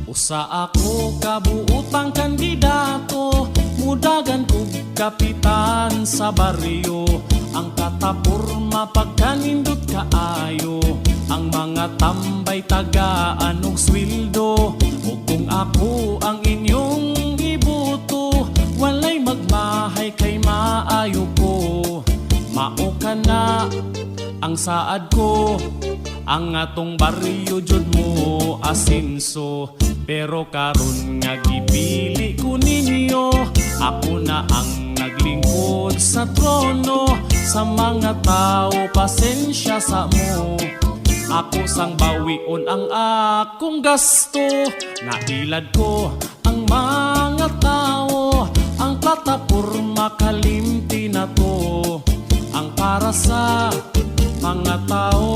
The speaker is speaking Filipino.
Usa ako kabuutang kandidato, mudagan kog kapitan sa baryo. Ang katapurma pagkanindot kaayo, ang mga tambay tagaan og sweldo. Ug kung ako ang inyong ibuto, walay magmahay kay maayo ko. Mao ka na ang saad ko, ang atong baryo jud mo asinso. Pero karon nga gipili ko ninyo, ako na ang naglingkod sa trono. Sa mga tao pasensya sa mo, ako sang bawion ang akong gasto. Nailad ko ang mga tao, ang platapurma kalimti na to, ang para sa mga tao.